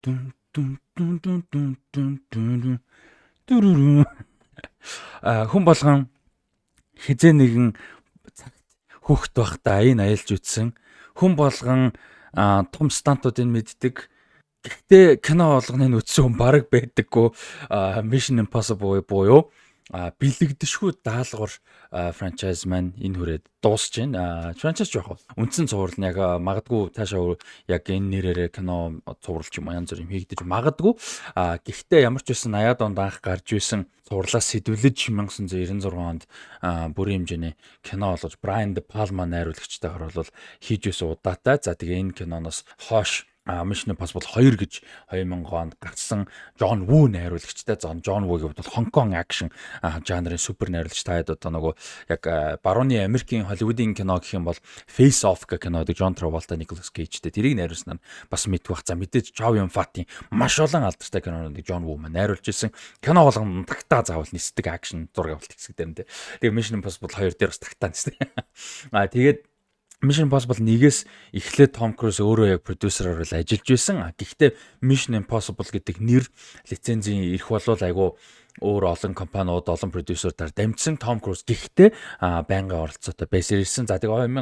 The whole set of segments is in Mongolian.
Дүн дүн дүн дүн дүн дүн дүн дүрүрү. Хүн болгон хизээ нэгэн цагт хүүхэд байхдаа аян аялж үтсэн. Хүн болгон том стантуудыг мэддэг. Гэхдээ кино болгоныг үтсэн хүн бараг байдаггүй. Mission Impossible буюу бэлэгдэшгүй даалгавар франчайз маань энэ хүрээд дуусж байна. Франчайз жоох үндсэн цуврал нь яг магадгүй таашаа яг энэ нэрээрээ кино цуврал ч юм янз бүр юм хийгдэж магадгүй. Гэхдээ ямар ч байсан 80-аад онд анх гарч исэн цувралаас сэдвэлж 1996 онд бүрийн хэмжээний кино болгож Брайан де Палма найруулагчтайгаар бол хийж байсан удаатай. За тэгээ энэ киноноос хойш Mission Impossible 2 гэж 2000 онд гарсан Джон Ву найруулагчтай. Джон Вугийн хувьд бол Хонконг акшн жанрын супер найруулагч. Таад одоо нөгөө яг барууны Америкийн Холливуудын кино гэх юм бол Face Off гэх кинод Джон Траволта, Николас Кейжтэй тэрийг найруулсан нь бас мэдвэх. За мэдээж Чоу Юн Фатын маш олон алдартай кинонуудыг Джон Ву маань найруулж ирсэн. Кино болгонд тагтаа заавал нисдэг акшн зураг авалт хэсэг дээр нь. Тэгээ Mission Impossible 2 дээр бас тагтаа нисдэг. Тэгээд Mission Impossible 1-ээс эхлээд Том Круз өөрөө яг продюсераар л ажиллаж байсан. Гэхдээ Mission Impossible гэдэг нэр лицензийн ирэх болвол айгүй өөр олон компаниуд, олон продюсерудаар дамжсан Том Круз гэхдээ байнгын оролцоотой байсан ирсэн. За тэгээ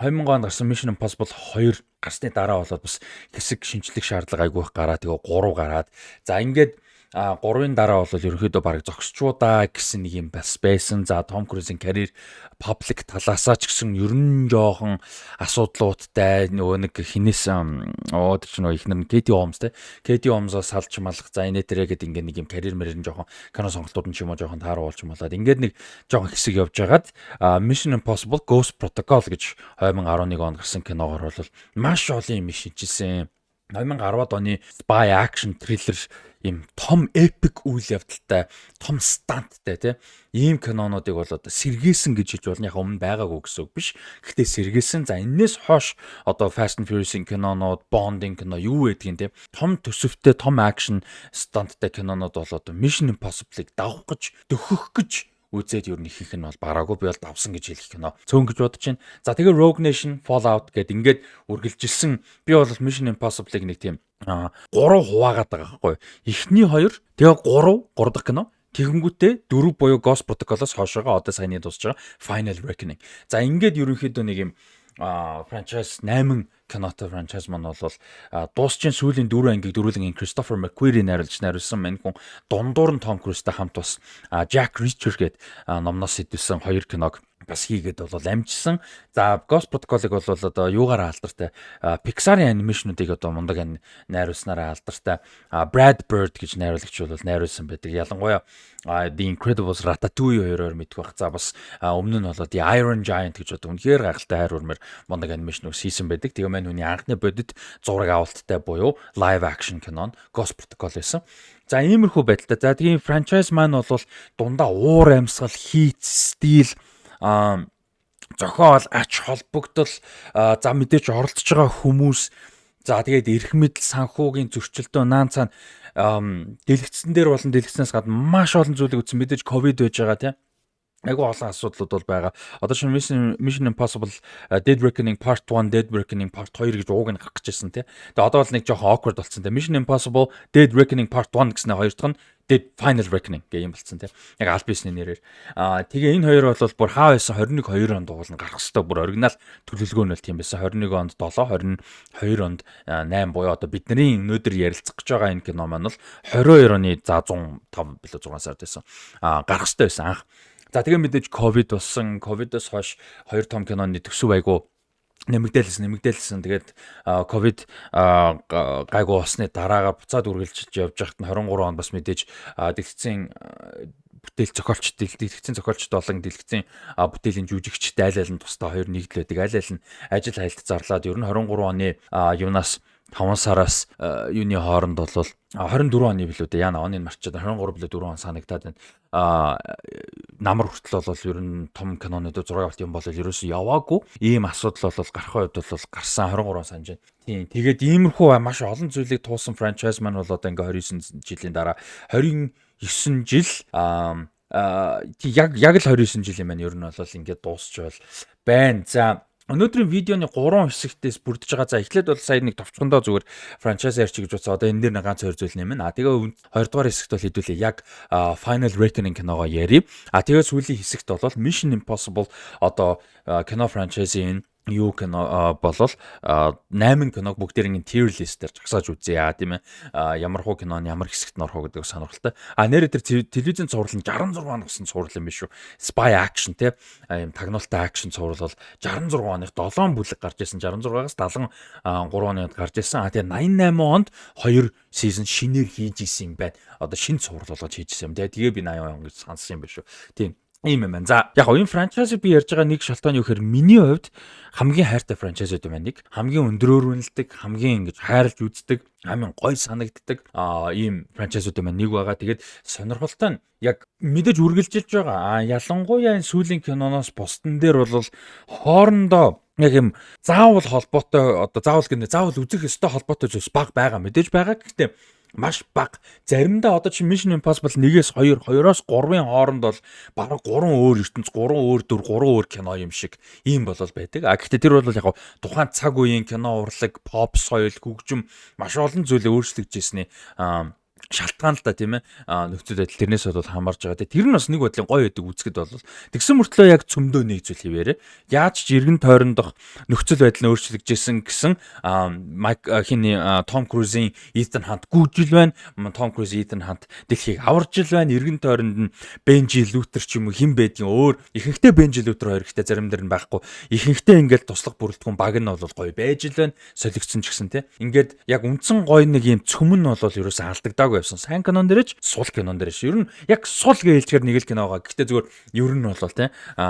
2000 онд гарсан Mission Impossible 2 гарсны дараа болоод бас хэсэг шинжлэх шаардлага айгүй их гараад тэгээ 3 гараад. За ингээд 3-ын дараа бол ерөнхийдөө бараг зогсчуудаа гэсэн нэг юм бас байсан. За Том Крузийн карьер паблик талаасаа ч гэсэн ер нь жоохон асуудлуудтай нөгөө нэг хинээс тэр чинь нөгөө ихнэр нь Кэти Холмс те. Кэти Холмсоос салж малах за энэ тэрэ гэдэг ингээд нэг юм карьер мэрэр нь жоохон кино сонголтууд нь ч юм уу жоохон тааруу болж болоод ингээд нэг жоохон хэсэг явж хагаад Mission Impossible Ghost Protocol гэж 2011 онд гарсан киногоор бол маш олон юм шинжилсэн. 2010-ад оны spy action thriller ийм том epic үйл явдалтай, том станттай тийм ийм кинонуудыг бол одоо сэргээсэн гэж хэлж болно. Яг өмнө байгаагүй гэсэн үг биш. Гэхдээ сэргээсэн. За энэс хойш одоо Fast and Furious-ийн кинонууд, Bond-ийн кино юу гэдгийг тийм том төсөвтэй, том action станттай кинонууд бол одоо Mission Impossible-ыг давах гэж, дөхөх гэж үзээд юу ихэнх нь бол бараагүй би бол давсан гэж хэлэх кино. Цөөн гэж бодож байна. За тэгээ Rogue Nation, Fallout гэд ингээд үргэлжилсэн. Би бол Mission Impossible-ыг нэг тийм 3 хуваагаад байгаа байхгүй. Эхний 2, тэгээ 3 дахь кино. Тэгэнгүүтээ 4 буюу Ghost Protocol-оос хойшоогоо одоо саяны дуусж байгаа Final Reckoning. За ингээд ерөнхийдөө нэг юм франчайз 8 кинотой франчайз маань бол дуусчин сүүлийн 4 ангийг дөрвөлэн Christopher McQuarrie найруулсан мань хүн дундуур нь Tom Cruise-тай хамт бас Jack Reacher гээд номноос сэдвсэн 2 киног бас хийгээд бол амжсан. За Ghost Protocol-ыг бол одоо юугаараа алдартай Pixar-ийн анимашнуудыг одоо мундаг найруулснараа алдартай Brad Bird гэж найруулагч бол найруулсан байдаг. Ялангуяа The Incredibles Ratatouille 2-оор мэдэх бах. За бас өмнө нь бол The Iron Giant гэж одоо үнэхээр гайхалтай хайр урмаар мундаг анимашнууд хийсэн байдаг. Тэгээ мань хүний анхны бодит зураг авалттай буюу live action кинон Ghost Protocol байсан. За иймэрхүү байдалтай. За тийм франчайз маань бол дундаа уур амьсгал, хийц, стил зохиол, ач холбогдол, за мэдээж оролцож байгаа хүмүүс, за тэгээд эрх мэдэл, санхүүгийн зөрчилдөө наан цаана дэлгэцсэн дээр болон дэлгэцнээс гадна маш олон зүйлийг үзсэн. Мэдээж ковид байж байгаа тийм. Айгу олон асуудлууд бол байгаа. Одоо шинэ Mission Impossible Dead Reckoning Part 1, Dead Reckoning Part 2 гэж ууг нь гарах гэжсэн тийм. Тэгээ одоо бол нэг жоохон awkward болсон тийм. Mission Impossible Dead Reckoning Part 1 гэснээр хоёр дахь нь Dead Final Reckoning гэх юм болсон тийм. Яг аль бисний нэрээр. Тэгээ энэ хоёр бол бүр хаа байсан 21 2 онд уулна гарах хэвээр бүр оригинал төлөвлөгөө нь бол тийм байсан. 21 онд 7, 22 онд 8 буюу одоо бидний өнөөдөр ярилцах гэж байгаа энэ кино маань бол 22 оны за 105 билүү 6 сард байсан. Гарах хэвээр байсан анх. За тэгээ мэдээж ковид болсон. Ковидоос хойш 2 том киноны төсөв айгу нэмэгдээлсэн. Тэгээд ковид гайгүй болсны дараагаар буцаад үргэлжилж явж байхад нь 23 он бас мэдээж дэлгэцийн бүтээл дэлгэцийн зохиолчд болон дэлгэцийн бүтээлийн жүжигчд айл нь тусдаа 2 нэгдэл байдаг. Айл нь ажил хайлт зарлаад ер нь 23 оны юунаас 5 сараас юуны хооронд бол 24 оны билүү дээ. Яна оны марчаад 23 билүү 4 он санагдаад байна. Намар хүртэл бол ер нь том кинонууд зураг авалт юм бол ерөөсөө яваагүй. Ийм асуудал бол гарах үед бол гарсан 23 он санаж байна. Тийм. Тэгээд иймэрхүү маш олон зүйлийг туусан франчайз маань бол одоо ингээ 29 жилийн дараа 29 жил яг л 29 жил юм байна. Ер нь бол ингээд дуусч байна. За Өнөөдрийн видеоны 3 хэсэгтээс бүрдэж байгаа. За эхлээд бол сая нэг товчхондоо зүгээр франчайз ярьчих гэж бодсон. Одоо энэ дээр нэг ганц хоёр зүйл нэмэн. Тэгээ хоёрдугаар хэсэгт бол хэдүүлээ яг Final Reckoning киногоо ярив. Тэгээ сүүлийн хэсэгт бол Mission Impossible одоо кино франчайзын юу кино болол 8 киног бүгдээрийн tier list-ээр жагсааж үзье тийм ээ. Ямар хуу киноны ямар хэсэгт норох гэдэг сонирхолтой. Нэрэ тэр телевизэн цуврал нь 66 оноос цуврал юм биш үү? Spy action тийм ийм тагнуултай action цуврал бол 66 оных 7 бүлэг гарч ирсэн. 66-аас 73 онд гарч ирсэн. Тэгээ 88 онд 2 season шинээр хийж исэн юм байна. Одоо шинэ цуврал болгож хийж исэн юм. Тэгээ би 80 он гэж сонссон юм биш үү? Тийм. Ийм юм байна. За яг энэ франчайзыг би ярьж байгаа нэг шалтгаан юу гэхээр миний хувьд хамгийн хайртай франчайзууд юм байна. Нэг хамгийн өндрөөр үнэлдэг, хамгийн ингэж хайрлж үздэг, хамгийн гоё санагддаг ийм франчайзууд юм байна. Нэг байгаа. Тэгээд сонирхолтой нь яг мэдээж үргэлжилж байгаа. Ялангуяа энэ сүүлийн киноноос бусдын дээр бол хоорондоо яг юм заавал холбоотой одоо заавал үзэх ёстой холбоотой зүйлс баг байгаа. Мэдээж байгаа. Гэхдээ маш бага. Заримдаа одоо чи Mission Impossible 1-ээс 2, 2-оос 3-ын хооронд бол бараг 3 өөр ертөнц, 3 өөр дүр, 3 өөр кино юм шиг ийм болол байдаг. Гэхдээ тэр бол яг тухайн цаг үеийн кино урлаг, pop соёл, хөгжим маш олон зүйлээ өөрчлөгдөжсэний шалтгаан л да тийм ээ нөхцөл байдал тэрнээс бол хамаарж байгаа. Тэр нь бас нэг бодлын гоё байдаг үзэхэд бол тэгсэн мөртлөө яг цөмдөө нэг зүйл хийвэрэ. Яаж ч эргэн тойрондох нөхцөл байдал нь өөрчлөгдөжсэн гэсэн хиний Том Крузийн Ethan Hunt гүйжил байна. Том Круз Ethan Hunt дэлхийг аварж ил байна. Эргэн тойронд нь Benji Luther ч юм уу хэн байдгийн өөр ихэнхдээ Benji Luther хоёр ихтэй заримдэр нь байхгүй. Ихэнхдээ ингээд туслах бүрэлдэхүүн баг нь бол гоё байж ил байна. Солигдсон ч гэсэн тийм. Ингээд яг үндсэн гоё нэг юм цөм нь бол ерөөсөө алдагдаагүй байсан. Сайн кинон дээрч сул кинон дээрч. Ер нь яг сул гэж хэлчихээр нэг л кино байгаа. Гэхдээ зүгээр ер нь бол тийм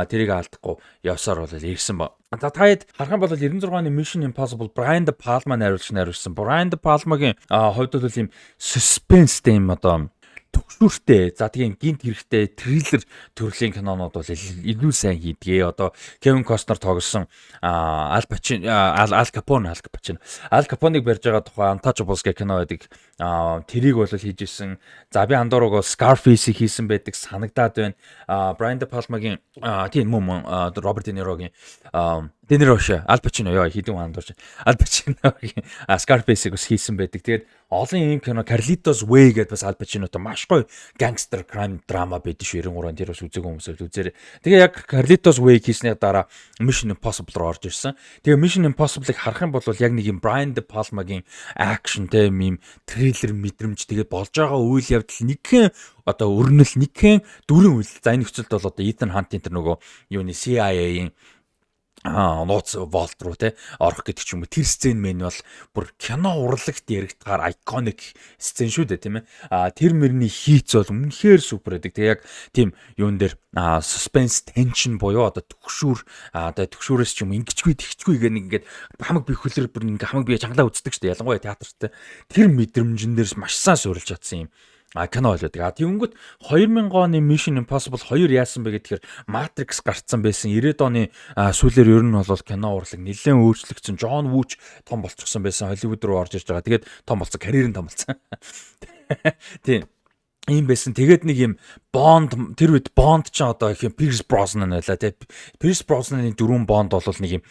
тэрийг алдахгүй явсаар бол ирсэн ба. За таад харах юм бол 96 оны Mission Impossible Brian De Palma найруулсан. Brian De Palma-гийн хувьд бол ийм suspense-тэй юм одоо төгшүүртэй. За тийм гинт хэрэгтэй триллер төрлийн кинонууд бол илүү сайн хийдгээ. Одоо Kevin Costner тоглосон Al Capone-ыг барьж байгаа тухай Untouchables гэх кино байдаг. Тэрийг бол хийж исэн. За би андуураг Scarface-ийг хийсэн байдаг санагдаад байна. Brian De Palma-гийн тийм мөн Robert De Niro-гийн De Niro Al Pacino хийдэн андуурч. Al Pacino-гийн Scarface-ийг бас хийсэн байдаг. Тэгээд олон юм кино Carlitos Way гэдэг бас Al Pacino-тай маш гоё gangster crime drama байдаг шүү. 93 он тэр бас үзег хүмүүсээ үзээрэй. Тэгээ яг Carlitos Way хийсний дараа Mission Impossible руу орж ирсэн. Тэгээ Mission Impossible-ыг харах юм бол яг нэг юм Brian De Palma-гийн action тийм юм триллер мэдрэмж тэгээд болж байгаа үйл явдал нэгхэн одоо өрнөл нэгхэн дөрвөн үйл. За энэ нөхцөлд бол одоо Ethan Hunt энэ нөгөө юуны CIA-ийн нууц волт руу те орох гэдэг ч юм уу тэр сцен мэн бол бүр кино урлагт яригдгаар iconic сцен шүү дээ тийм ээ тэр мөрний хийц бол үнэхээр супер байдаг. Тэг яг тийм юун дээр suspense tension буюу одоо төгшүүр одоо төгшүүрээс ч юм ингэчгүй тэгчгүй гэх нэг ингээд хамаг би хөлөр бүр ингээ хамаг би чангалаа үздэг шүү дээ. Ялангуяа театрт тэр мэдрэмжэн дээрс маш сайн суурилж чадсан юм кино болоод. Тэгэнгүүт 2000 оны Mission Impossible 2 яасан бэ гэхээр Matrix гарцсан байсан. 90-ад оны сүүлээр ер нь бол кино урлаг нэлээд өөрчлөгдсөн. John Woo том болчихсон байсан. Hollywood руу орж ирж байгаа. Тэгээд том болсон. Карьер нь том болсон. Тийм. Ийм байсан. Тэгээд нэг юм Bond тэр үед Bond ч одоо их юм Pierce Brosnan байлаа. Тэгээд Pierce Brosnan-ы дөрвөн Bond бол нэг юм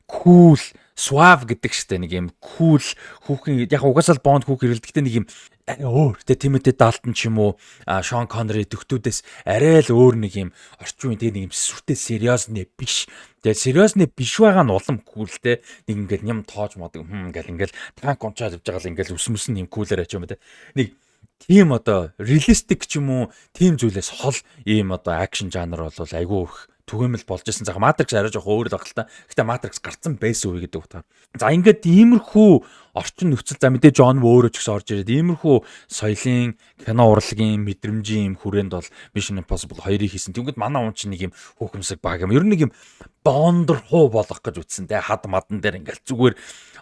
cool suave гэдэг штэ нэг юм cool хүүхэн яг угаасаа Bond хүүх хэрэлдэгтэй нэг юм өөр тэ Timothy Dalton ч юм уу Sean Connery дөхтүүдээс арай л өөр нэг юм орчин үеийн нэг юм сүртэй сериосны биш. Тэгээ сериосны биш байгаа нь улам cool тэ нэг ингээд ням тоож модог ингээл танк унчаад явж байгаа л ингээл өсмөс нь юм кулэр аж юм тэ нэг тийм одоо реалистик ч юм уу тийм зүйлээс хол ийм одоо акшн жанр бол айгүй их түгээмэл болж исэн. За Matrix арай жоох өөр л багтал та. Гэтэ Matrix гарцсан байсан үе гэдэг утгаар. За ингээд иймэрхүү орчин нөхцөл за мэдээ John Woo ч гэсэн орж ирээд иймэрхүү соёлын кино урлагийн мэдрэмжийн юм хүрээнд бол Mission Impossible 2-ыг хийсэн. Тэгвэл манай хүн чинь нэг юм хөөхөмсөг баг юм. Ер нь нэг юм бондор хуу болох гэж үтсэн те хад мадан дээр ингээл зүгээр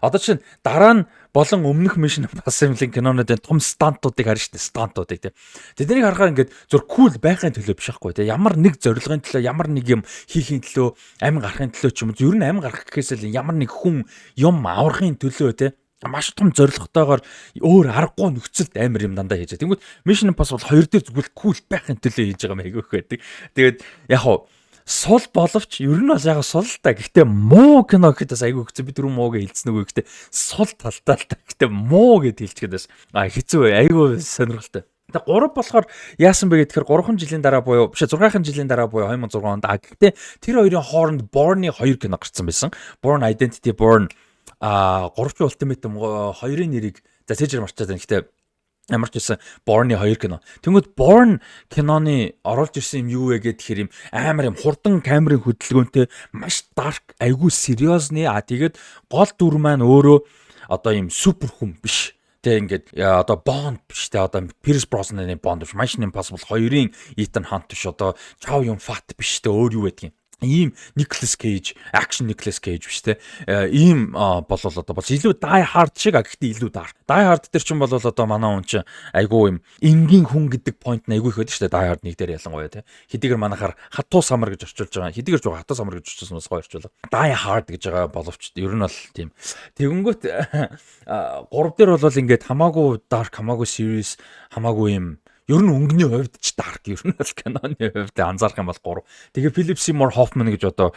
одоо чинь дараа нь болон өмнөх Mission Impossible-ийн кинонуудын том стантуудыг харж штэ стантуудыг те. Тэднийг харахаар ингээд зур кул байхын төлөө биш байхгүй те. Ямар нэг зорилгын төлөө ямар нэг юм хийхин төлөө амин гарахын төлөө ч юм уу ер нь амин гарах гэхээс л ямар нэг хүн юм аврахын төлөө те маш том зорилготойгоор өөр аргагүй нөхцөлд амар юм дандаа хийж байгаа. Тэнгүүд Mission Impossible 2 дээр зүгээр кул байхын төлөө хийж байгаа маяг өгөх байдаг. Тэгээд яг хуу сул боловч ер нь бол яг сул л та. Гэхдээ муу кино гэхэд бас айгүй хэцүү. Би түрүү муу гэж хэлсэн үгүй. Гэхдээ сул талтай л та. Гэхдээ муу гэд хэлчихээд бас хэцүү айгүй сонирхолтой. Тэгээ 3 болохоор яасан бэ гэхээр 3 жилийн дараа буюу биш 6 жилийн дараа буюу 2006 онд гэхдээ тэр хоёрын хооронд Bourne-ы 2 кино гарсан байсан. Bourne Identity, Bourne 3 Ultimate 2-ын нэрийг за цэжэр марчаад байна. Гэхдээ ямар ч байсан Bourne-ы 2 кино. Тэнгүүд Bourne киноны оруулж ирсэн юм юу вэ гэхээр юм амар юм хурдан камерын хөдөлгөөнтэй маш dark айгүй сериосны тэгээд гол дүр маань өөрөө одоо юм супер хүн биш. Тэ ингээд одоо Bond биш тэ одоо Pierce Brosnan-ы Bond биш. Mission Impossible 2-ын Ethan Hunt биш одоо Chow Yun-fat биш тэ өөр юу байдгийг. Ийм Nicolas Cage, action Nicolas Cage биш те. Ийм болол одоо бол илүү Die Hard шиг гэхдээ илүү dark. Die Hard дээр ч юм бол одоо манай хүн чинь айгүй юм энгийн хүн гэдэг point нь айгүй их байдаг шүү дээ. Die Hard нэг дээр ялангуяа те. Хэдийгээр манайхаар хатуу самар гэж орчуулж байгаа. Хэдийгээр жоо хатуу самар гэж орчуулсан бас гоё орчуулга. Die Hard гэж байгаа боловч ер нь бол тийм. Тэгэнгүүт 3 дээр бол ингээд хамаагүй dark, хамаагүй serious, хамаагүй юм ер нь өнгөний хувьд ч dark ер нь бол киноны хувьд анзаарах юм бол 3. Тэгээ Philip Seymour Hoffman гэж одоо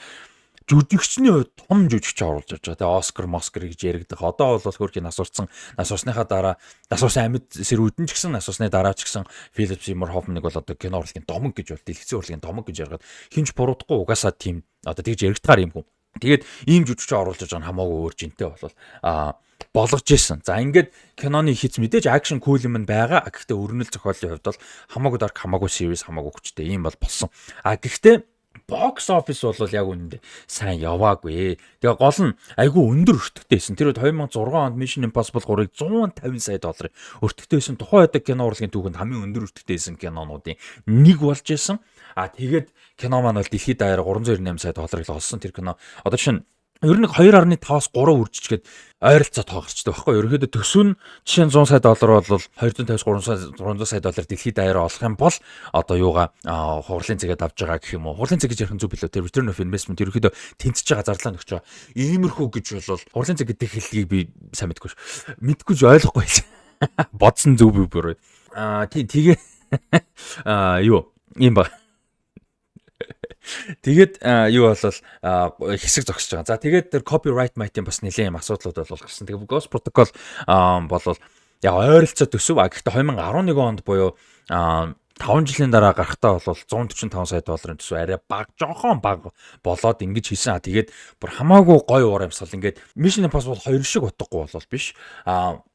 жүжигчний хувьд том жүжигч оруулж авч байгаа. Тэгээ Оскар гэж яригдах. Одоо бол хөрхийн нас урсныхаа дараа нас урсан амьд сэрүүдэн ч гэсэн нас урсны дараа ч гэсэн Philip Seymour Hoffman-ыг бол одоо кино урлагийн домог гэж бол дэлгэцэн урлагийн домог гэж яргаад хинч буруудахгүй угаасаа тийм одоо тэгж яригдахаар юм хүн. Тэгээд ийм жүжигч оруулж байгаа нь хамаагүй өөр жинтэй болол болгож исэн. За ингээд киноны хиц мэдээж акшн кул юм байгаа. Гэхдээ өрнөл зохиолын хувьд бол хамаагүй dark, хамаагүй serious, хамаагүй хүчтэй ийм бол болсон. Гэхдээ box office бол яг үнэндээ сайн яваагүй. Тэгээ гол нь айгүй өндөр өртөгтэйсэн. Тэр үед 2006 онд Mission Impossible 3-ыг 150 сая долларын өртөгтэйсэн. Тухайн үед кино урлагийн түүхэнд хамгийн өндөр өртөгтэйсэн кинонуудын нэг болж исэн. Тэгээд кино маань бол дэлхийд даяар 398 сая долларыг л олсон. Тэр кино одоо чинь ер нь 2.5-аас 3 үржичгээд ойролцоо тоо гарчдаг байхгүй. Ерөнхийдөө төсөв нь жишээ нь 100 сая доллар бол 250-300 сая доллар дэлхийд даяараа олох юм бол одоо юугаа хурлын цэгээд авч байгаа гэх юм уу. Хурлын цэг гэж ярих зүг билүү. Тэр return of investment ерөнхийдөө тэнцэж байгаа зарлаа нөгч байгаа. Иймэрхүү гэж бол хурлын цэг гэдэг хэллэгийг би сайн мэдгүй ш. Мэдгүй ч ойлгохгүй л. Бодсон зүг би бүр. Тэгээ юу юм ба. Тэгээд юу болол хэсэг зогсож байгаа. За тэгээд тэр copyright might-ийн бас нэлээд юм асуудлууд бол гарсан. Тэгээд Ghost Protocol болол яг ойролцоо төсөв. Гэхдээ 2011 онд буюу 5 жилийн дараа гарахтаа бол 145 сая долларын төсөв арай бага, жоохон бага болоод ингэж хийсэн. Тэгээд бүр хамаагүй гоё уур амьсгал ингээд Mission Impossible 2 шиг утгагүй болол биш.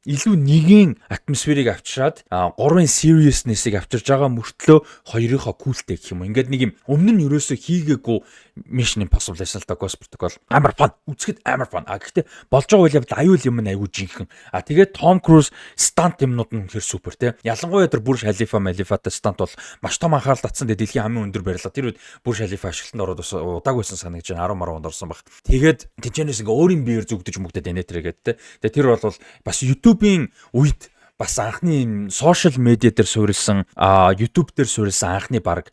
Илүү нэгийн атмосферыг авчираад 3-ын seriousness-ыг авчирж байгаа мөртлөө 2-ынхоо култэй гэх юм. Ингээд нэг юм өмнө нь ерөөсөө хийгээгүй Mission Impossible байсан л да Ghost Protocol. Амар фан. Үзэхэд амар фан. Гэхдээ болж байгаа үйл явдал аюул юм айгүй жинхэнэ. Тэгээд Tom Cruise stunt юмнууд нь үнэхээр супер те. Ялангуяа тэр Burj Khalifa-тай stunt бол маш том анхаарал татсан. Дэлхийн хамгийн өндөр барилга. Тэр үед Burj Khalifa ашиглалтанд ороод бас удаагүйсэн санагдаж байна. 10 онд орсон баг. Тэгээд тэнцэнээс ингээ өөрийн биеэр зүгдэж мүгдэд байна тэргээд те. Тэгээд тэр бол бас YouTube-ийн үед бас анхны сошиал медиа дээр суурилсан YouTube дээр суурилсан анхны баг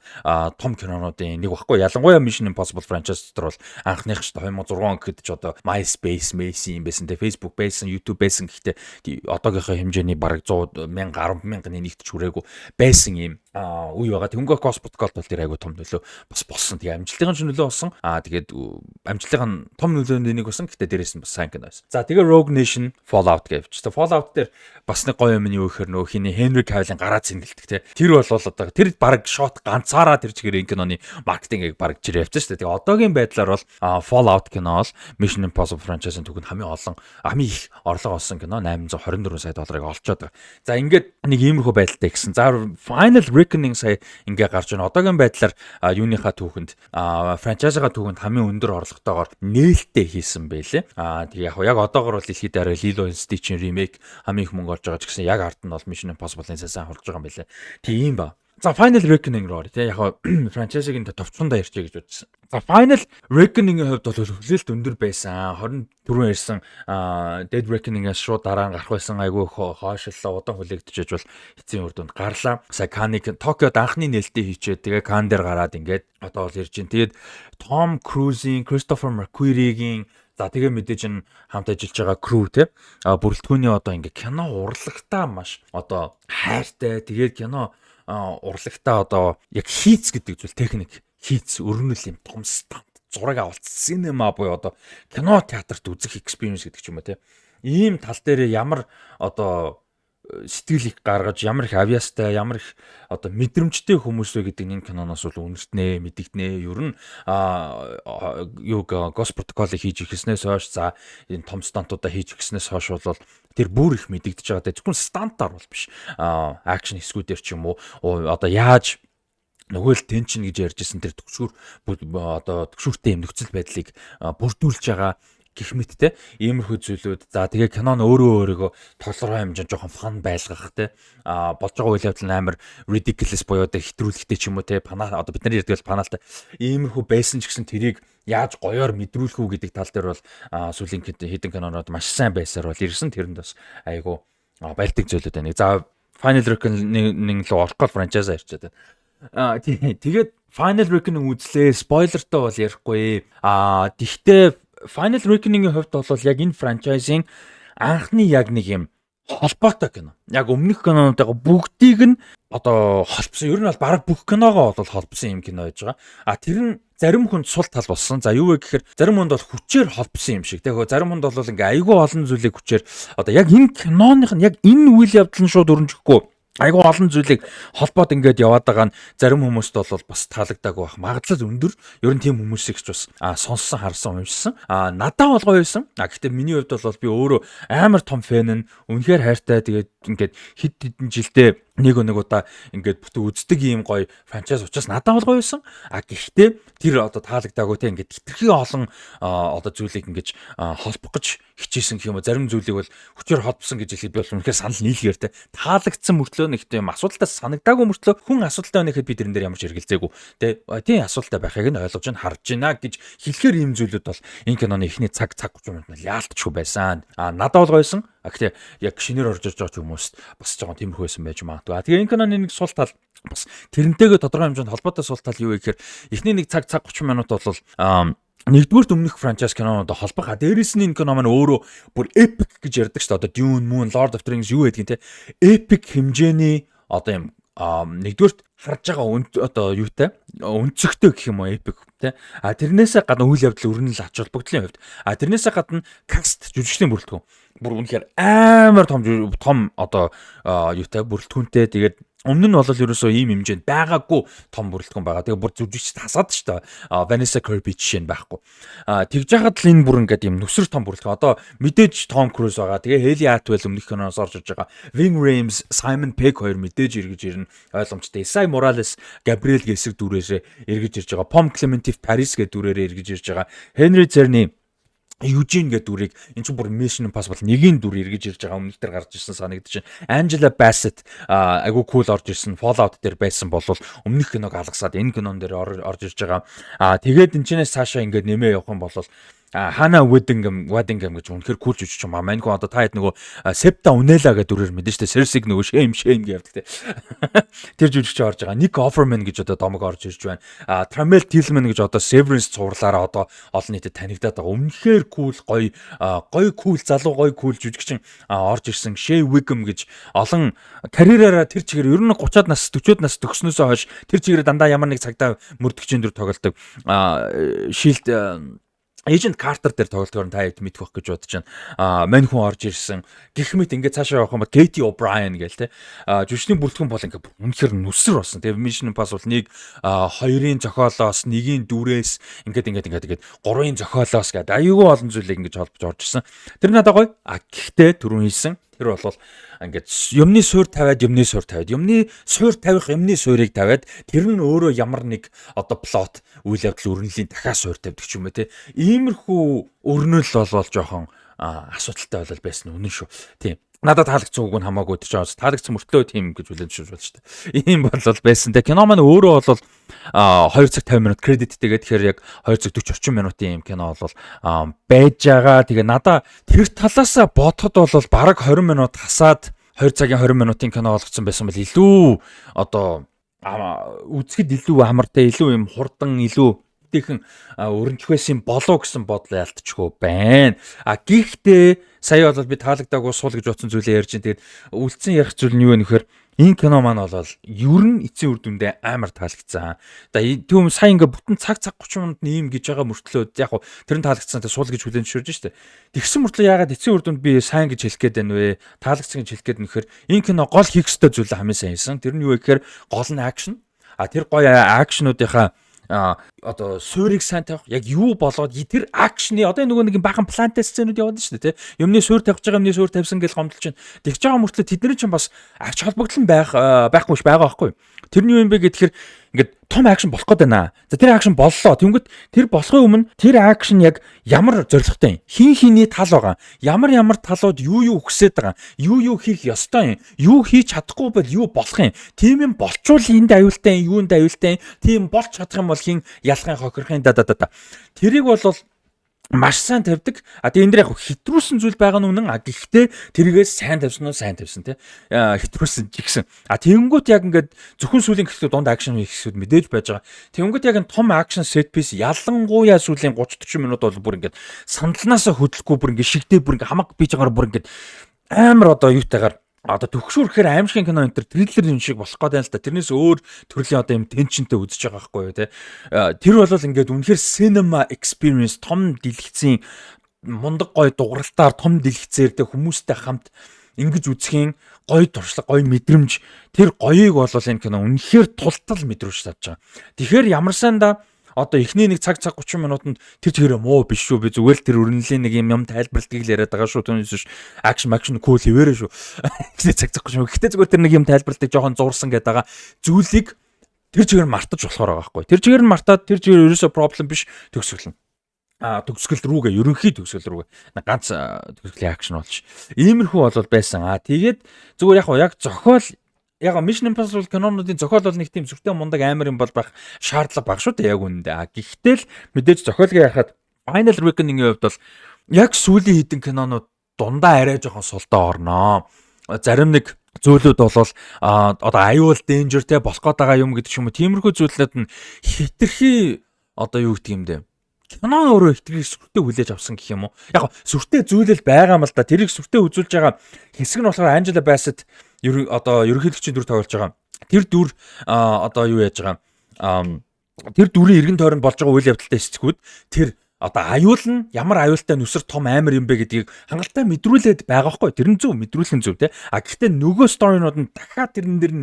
том кинонуудын нэг баггүй. Ялангуяа Mission Impossible franchise дотор бол анхных ч 2006 он гэхэд ч одоо MySpace, Messi юм байсан. Тэгээ Facebook байсан, YouTube байсан. Гэхдээ одоогийнхоо хэмжээний баг 100,000 10,000-ны нэгт ч хүрээгүй байсан юм үе байгаа. Тэнгөө Ghost Protocol бол тэр айгу том нөлөө бас болсон. Тэгээ амжилтын ч нөлөө болсон. Тэгээд амжилтын том нөлөөний нэг болсон. Гэхдээ дээрээс нь бас сайн кино байсан. За тэгээ Rogue Nation, Fallout гэвч. Fallout дээр бас нэг гоё юм нь юу гэхээр нөө хиний Henry Cavill-ын гараа цэнгэлдэг те. Тэр бол одоо тэр баг шот ганцаараа тэр чигээр энэ киноны маркетингийг баг жирээ явчихсан шүү дээ. Тэгээ одоогийн байдлаар бол Fallout кино бол Mission Impossible franchise-ын түүхэнд хамгийн их орлого олсон кино 824 сая долларыг олцоод байгаа. За ингээд нэг иймэрхүү байдалтай гэсэн. За Final Reckoning сая ингээ гарч байна. Одоогийн байдлаар юуныхаа түүхэнд franchise-га түүхэнд хамгийн өндөр орлоготойгоор нээлттэй хийсэн байлээ. Тэгээ яг одоогор бол дэлхийд арай Lilo & Stitch-ийн remake хамгийн их мөнгө олж байгаа ч гэсэн яг ард нь бол Mission Impossible-ын сайн хурж байгаа юм байлээ. Тийм ба. За Final Reckoning руу тий яг франчайзыг товчхондоо ярьчих гэж бодсон. За Final Reckoning-ийн хувьд бол хүлээлт өндөр байсан. 24 ярьсан Dead Reckoning-аас шууд дараа нь гарах байсан айгүй хоошлоо удаан хүлээгдэж бол эцсийн үр дүнд гарлаа. Сая Cannes Токиод анхны нээлттэй хийчээ. Тэгээ Cannes дээр гараад ингээд одоо бол ирж байна. Тэгээд Tom Cruise-ийн, Christopher McQuarrie-гийн за тэгээ мэдээж энэ хамт ажиллаж байгаа crew те бүрэлдэхүүний одоо ингээ кино урлагтаа маш одоо хайртай. Тэгээд кино урлагтаа одоо яг хийц гэдэг зүйл техник хийц өрнөл юм том стант зураг авалт синема буюу одоо кино театрт үзэх experience гэдэг ч юм уу те. Ийм тал дээр ямар одоо сэтгэл их гаргаж ямар их авьяастай ямар их одоо мэдрэмжтэй хүмүүс вэ гэдэг энэ киноноос бол үнэртнэ мэдэгднэ. Ер нь юуг Ghost Protocol-ыг хийж ирснээс хойш за энэ том стантуудаа хийж ирснээс хойш бол тэр бүр их мэдэгдэж байгаа. Зөвхөн стантаар бол биш. Акшн хэсгүүдээр ч юм уу одоо яаж нөгөө л теншн гэж ярьжсэн тэр төгшүүр одоо төгшүүртэй юм нөхцөл байдлыг бүрдүүлж байгаа гэх мэттэй иймэрхүү зүйлүүд. За тэгээ кинон өөрөөгөө толгой хэмжээнд жоохон фан байлгах те болж байгаа үйл явдал амар ridiculous буюу одоо хэтрүүлэхтэй ч юм уу те одоо бид нар ярьдаг бол паналтай иймэрхүү байсан ч гэсэн тэрийг яаж гоёор мэдрүүлэх үү гэдэг тал дээр бол сүүлийн хэдэн кинонууд маш сайн байсаар бол ирсэн. Тэрэнд бас айгу байлдаг зүйлүүд байна. За Final Reckoning руу орох гол франчайз ярьчаад байна. Тэгээд Final Reckoning үзлээ. Спойлертай бол ярихгүй. Тэгтээ Final Reckoning-ийн хувьд бол яг энэ франчайзын анхны яг нэг юм холбоотой кино. Яг өмнөх кинонуудаа бүгдийг нь одоо холбосон. Ер нь бол баг бүх киногоо бол холбосон юм кино байж байгаа. Тэр нь зарим хүнд сул тал болсон. За юу вэ гэхээр зарим хүнд бол хүчээр холбосон юм шиг. Тэгэхээр зарим хүнд бол ингээ айгүй олон зүйлийг хүчээр одоо яг энэ киноных нь яг энэ үйл явдал нь шууд өрнжихгүй айгүй олон зүйлийг холбоод ингээд яваад байгаа нь зарим хүмүүст бол бас таалагдаагүй байх магадлал өндөр. Ер нь тийм хүмүүсийг ч бас сонссон харсан уншсан. Надад бол гоё байсан. Гэхдээ миний хувьд бол би өөрөө амар том фэн нь үнэхээр хайртай. Тэгээд ингээд хэд хэдэн жилдээ нэг удаа ингээд бүтэн үздэг ийм гоё франчайз учраас надад бол гоё байсан. Гэхдээ тэр одоо таалагдаагүй те ингээд хитрхи олон одоо зүйлийг ингээд холбох гэж хичээсэн гэх юм уу. Зарим зүйлийг бол хүчээр холбосон гэж хэлээд би бол үнэхээр санал нийлгээр те таалагдсан мөртлөө нэгтэй юм асуудалтай санагдаагүй мөртлөө хүн асуудалтай байна гэхэд би тэрэн дээр ямар ч хэрэгэлзээгүй те тийм асуудалтай байхыг нь ойлгож байна харж байна гэж хэлэхээр ийм зүйлүүд бол энэ киноны эхний цаг 30 минут нь яалтчгүй байсан. Надад бол гойсон. Гэхдээ яг шинээр орж ирж байгаа хүмүүс бас жоохон тиймэрхүү байсан байж магадгүй. Тэгээ энэ киноны нэг сул тал бас тэрнтэйгээ тодорхой хэмжээнд холбоотой сул тал юу вэ гэхээр эхний нэг цаг 30 минут бол нэгдүгээр өмнөх франчайз кинонууд холбох. Дээрээс нь энэ кино маань өөрөө бүр epic гэж ярьдаг шүү дээ. Одоо Dune, Moon, Lord of the Rings юу гэдгийг те epic хэмжээний одоо юм нэгдүгээрт харж байгаа одоо юутай өнцөгтэй гэх юм уу epic те. Тэрнээсээ гадна үйл явдал өрнөл ач холбогдлын хувьд тэрнээсээ гадна каст жүжигчдийн бүрэлдэхүүн бүр үнэхээр амар том одоо юутай бүрэлдэхүүнтэй. Тэгээд өмнө нь бол ерөөсөө ийм хэмжээнд байгаагүй том бүрэлдэхүүн байгаа. Тэгээ бүр зүжигч тасаад ч та Vanessa Kirby жишээ нь байхгүй. Тэгж яхад л энэ бүр ингээд юм нүсэр том бүрэлдэхүүн. Одоо мэдээж Tom Cruise байгаа. Тэгээ Hayley Atwell өмнөх киноноос орж иж байгаа. Ving Rhames, Simon Pegg хоёр мэдээж эргэж ирнэ. Ойлгомжтой. Isai Morales, Gabriel Гэсэг дүрээрээ эргэж ирж байгаа. Pom Klementieff Paris гэдэг дүрээрээ эргэж ирж байгаа. Henry Czerny Eugene гэдэг дүрийг эн чинь бүр Mission Impossible 1-ийн дүр эргэж ирж байгаа. Өмнө дээр гарч ирсэн санагдаж байна. Angela Bassett айгу кул орж ирсэн. Fallout дээр байсан бол өмнөх киног алгасаад энэ кинон дээр орж ирж байгаа. Тэгээд энэчнээс цаашаа ингээд нэмээ явах юм бол Hannah Waddingham гэж үнэхээр кул жүжигч юм. Маньху одоо та хэд нөгөө Septa Unella гэдэг дүрээр мэдэн штэ Cersei нөгөө Shame гэдэг те. Тэр жүжигч орж байгаа. Nick Offerman гэж одоо домог орж ирж байна. Tramel Tillman гэж одоо Severance цувралаараа одоо олон нийтэд танигдаад байгаа. Үнэхээр кул гоё кул залуу гоё кул жүжигчин орж ирсэн. Shea Wiggum гэж олон карьераараа тэр чигээр ер нь 30-аад нас 40-аад нас төгснөөсөө хойш тэр чигээр дандаа ямар нэг цагдаа мөрдөгчийн дүр тоглодог. Shield Agent Carter дээр тоглолтоор та хэд мэдэх байх гэж бодож байна. Мань хүн орж ирсэн. Гэх мэт ингээд цаашаа явах юм бол Katie O'Brien гээл те. Жүжигчний бүрэлдэхүүн бол ингээд үнэхээр нүсэр болсон. Тэгээ Mission Impossible 1 2-ын зохиолоос 1-ийн дүрээс ингээд 3-ын зохиолоос гэдэг аюулгүй олон зүйлийг ингээд холбож орж ирсэн. Тэр надад гоё. Гэхдээ түрүүн хэлсэн. Тэр бол ингээд юмны суур тавиад юмны суур тавих юмны суурийг тавиад тэр нь өөрөө ямар нэг одоо плот үйл явдал өрнөлийн дахиад суур тавьдаг ч юм уу те. Иймэрхүү өрнөл бол жоохон асуудалтай болол байсан үнэн шүү. Тийм. Надад таалагдсан үг нь хамаагүй тэр чинь таалагдсан мөртлөө тийм гэж үлээж шүүж байна шүү дээ. Ийм бол байсан. Тэгээ кино маань өөрөө бол 2 цаг 50 минут кредиттэйгээ тэгэхээр яг 2 цаг 40 орчим минутын юм кино бол байж байгаа. Тэгээ надад тэр талаасаа бодоход бол бараг 20 минут хасаад 2 цагийн 20 минутын кино болгоцсон байсан бол илүү одоо үзэхэд илүү амартай, илүү юм хурдан, илүү тэхэн өрнжих байсан болоо гэсэн бодлоо ялтчихгүй байна. Гэхдээ сая бол би таалагдаагүй суул гэж бодсон зүйлээ ярьж байна. Тэгээд үлдсэн ярих зүйл нь юу вэ нөхөр? Энэ кино маань бол ер нь эцсийн үр дүндээ амар таалагдсан. Тийм сая ингээ бүтэн цаг 30 минут ийм гэж байгаа мөртлөө яг хуу тэр нь таалагдсан тэ суул гэж хүлээн зөвшөөрж штэ. Тэгсэн мөртлөө ягаад эцсийн үр дүнд би сайн гэж хэлэх гээд байна вэ? Таалагдсан гэж хэлэх гээд нөхөр энэ кино гол хийх ёстой зүйл хамгийн сайн хийсэн. Тэр нь юу вэ гэхээр гол нь акшн. Тэр гоё акшнуудынхаа одоо суурийг сайн тавих яг юу болоод тэр акшны одоо нөгөө нэг бахан плантай сценүүд яваад шүү дээ тий. Юмны суур тавьж байгаа юмны суур тавьсан гэж гомдолж байна. Тэгж байгаа мөртлөө тэдний чинь бас авч холбогдлон байхгүй ш байгаа байхгүй. Тэрний юу юм бэ гэхээр ингээд том акшн болох гээд байна. За тэр акшн боллоо. Тэнгөт тэр болохын өмнө тэр акшн яг ямар зорилготой юм? Хин тал байгаа. Ямар талууд юу өгсөд байгаа. Юу хийх ёстой юм? Юу хийж чадахгүй бол юу болох юм? Тийм юм болчвол энд аюултай юм, юунд аюултай юм? Тийм болж чадах юм бол хин ялахын хохирохын Тэрийг бол маш сайн тавьдаг. Тэгээ энэ дээр яг хэтрүүлсэн зүйл байгаа нь үнэн. Гэхдээ тэрийгээс сайн тавьсан тий. Хэтрүүлсэн ч гэсэн. Тэнгүүт яг ингээд зөвхөн сүүлийн гэхлээр дунд акшн хийхсүүд мэдээж байж байгаа. Тэнгүүт яг энэ том акшн сет пис ялангуяа сүүлийн 30-40 минут бол бүр ингээд сандланаасаа хөдлөхгүй бүр ингээд шигдээ бүр ингээд хамаг бийж байгаагаар бүр ингээд амар одоо юутайгаар одоо төгшүүрхээр аимшигын кино энэ триллер юм шиг болох гээд байна л да. Тэрнээс өөр төрлийн одоо юм теншнтэй үзэж байгаа байхгүй юу те. Тэр бол ингээд үнэхээр cinema experience том дэлгэцийн мундаг гоё дууралтаар том дэлгэцээр те хүмүүстэй хамт ингэж үзхийн гоё туршлага, гоё мэдрэмж тэр гоёыг бол энэ кино үнэхээр тултал мэдрүүлж чадж байгаа. Тэгэхээр ямар санда одоо эхний нэг цаг 30 минутанд тэр чигээр муу биш шүү. Би зүгээр л тэр өрнөлийн нэг юм тайлбарлалтыг л яриад байгаа шүү. Түүнээс биш акшн кул хэвээрээ шүү. Цаг 30 минут. Гэхдээ зүгээр тэр нэг юм тайлбарлалтыг жоохон зурсан гэдэг байгаа зүйлийг тэр чигээр мартаж болохоор байгаа байхгүй. Тэр чигээр нь мартаад тэр чигээр ерөөсөө проблем биш төгсгөл нь. Төгсгөл рүүгээ ерөнхий төгсгөл рүүгээ ганц төгсгөлийн акшн болчих. Иймэрхүү бол байсан. Тэгээд зүгээр яг зохиол яг Mission Impossible кинонуудын зохиол бол нэг тийм зүрхтэй мундаг амар юм бол байх шаардлага баг шүү дээ яг үнэндээ. Гэхдээ л мэдээж зохиолыг ярихад Final Reckoning-ийн хувьд бол яг сүүлийн хэдэн кинонууд дундаа арай жоохон сулдаа орноо. Зарим нэг зүйлүүд бол одоо аюул danger те болох гээд байгаа юм гэдэг ч юм уу. Тиймэрхүү зүйлүүд нь хитрхи одоо юу гэдэг юм бэ? Кинон өөрөө хитрхи сүртэй хүлээж авсан гэх юм уу? Яг сүртэй зүйлэл байгаа юм л да. Тэрийг сүртэй үзүүлж байгаа хэсэг нь болохоор Angela Bassett одоо ерөнхийлөгчийн дүр тоглож байгаа. Тэр дүр одоо юу яаж байгаа? Тэр дүрийн эргэн тойронд болж байгаа үйл явдалтай эсцгүүд тэр одоо аюул нь ямар аюултай нүсэр том амар юм бэ гэдгийг хангалттай мэдрүүлээд байгаа хгүй. Тэр нь зөв мэдрүүлэх нь зөв те. Гэхдээ нөгөө сторинууд нь дахиад тэрэн дээр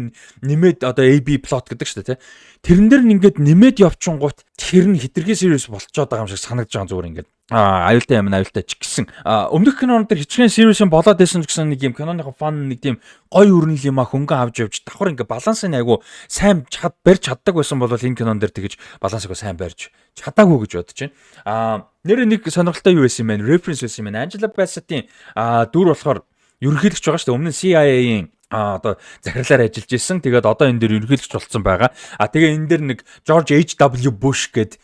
нэмээд одоо AB plot гэдэг шүү дээ те. Тэрэн дээр нь ингээд нэмээд явчихгоот тэр нь хитрхи serious болчиход байгаа юм шиг санагдаж байгаа зүгээр ингээд. Аюултай юм аюултай ч гэсэн өмнөх кинонууд дээр хичнээн serious юм болоод байсан ч гэсэн нэг юм киноныхоо фан нэг тийм гой өрнөл юм хөнгөн авч явж давхар ингээ балансыг айгу сайн барьж чаддаг байсан бол энэ кинон дээр тэгэж балансыг сайн барьж чадаагүй гэж бодож байна. Нэр нэг сонирхолтой юу байсан юм бэ? Reference байсан юм байна. Angela Bassett-ийн дүр болохоор ерөнхийлөгч байгаа шүү дээ. Өмнө нь CIA-ийн одоо захирлаар ажиллаж исэн. Тэгээд одоо энэ дээр ерөнхийлөгч болсон байгаа. Тэгээ энэ дээр нэг George H.W. Bush гээд